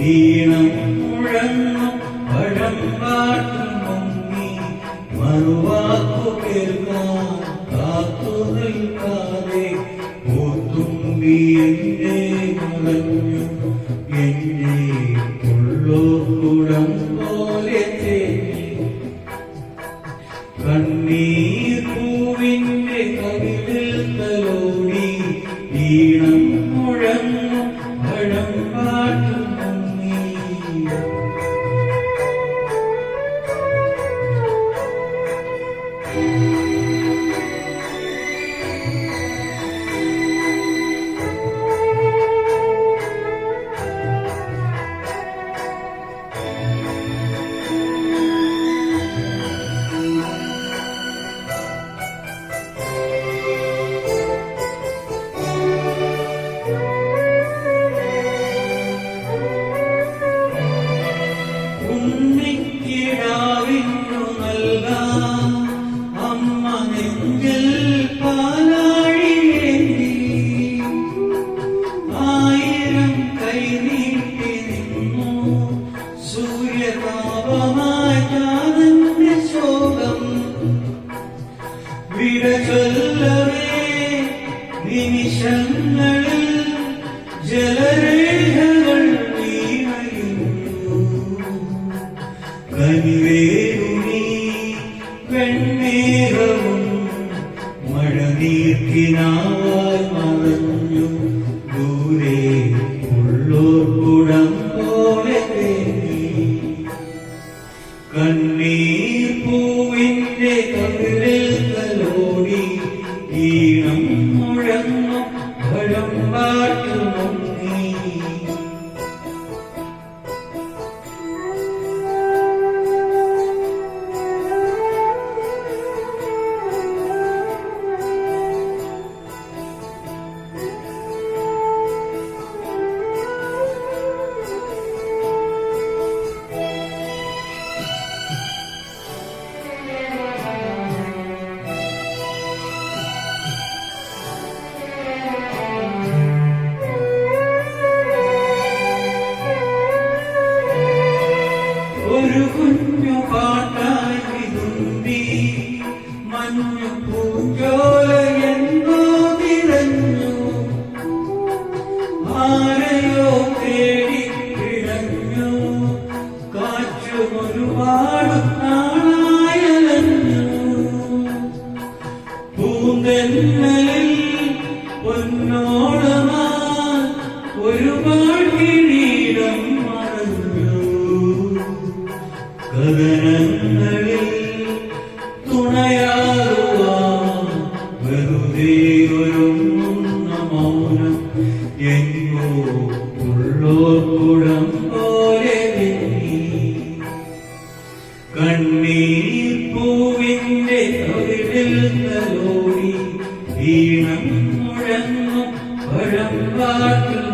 ഈണം മുഴങ്ങും പഴം പാട്ടും മുങ്ങി മറുവാക്കു കേൾക്കാൻ കാത്തു നിൽക്കാതെ പൂത്തുമ്പി എന്നെ മുളഞ്ഞു എന്നെ ഉള്ളോർക്കുടം പോലെ തേങ്ങി കണ്ണീർ പൂവിന്റെ കവിളിൽ തലോടി ഈണം മുഴങ്ങും പഴം പാട്ടും ഉണ്ണിക്കിടാവിന്നു നൽകാം അമ്മ നെഞ്ചിൽ പാലാഴിയേന്തി ആയിരം കൈനീട്ടി നിന്നു സൂര്യതാപമായി ഞാനെന്റെ ശോകം വിട ചൊല്ലവേ നിമിഷങ്ങളിൽ ജലരേഖകൾ കനിവേരുണി വെണ്ണേറവും മഴനീർക്കിനാവായി മറഞ്ഞു ദൂരെ ഉള്ളോർക്കുടം പോലെ തേങ്ങി കണ്ണീർ പൂവിന്റെ കവിളിൽ തലോടി ഈണം മുഴങ്ങും പഴം പാട്ടു മുങ്ങി ഒരു കുഞ്ഞു പാട്ടായി വിതുമ്പി മഞ്ഞു പൂഞ്ചോല എന്നോ തിരഞ്ഞു ആരെയോ തേടി കിടഞ്ഞു കാറ്റും ഒരുപാട് നാളായലഞ്ഞു പൂന്തെന്നലിൽ പൊന്നോളമാ ഒരുപാട് കിരീടം കഥനങ്ങളിൽ തുണയാറുവാൻ വെറുതെ ഒരുങ്ങുന്ന മൗനം എങ്ങോ ഉള്ളോർക്കുടം പോലെ കണ്ണീർ പൂവിന്റെ കവിളിൽ തലോടി ഈണം മുഴങ്ങും പഴം പാട്ടിൽ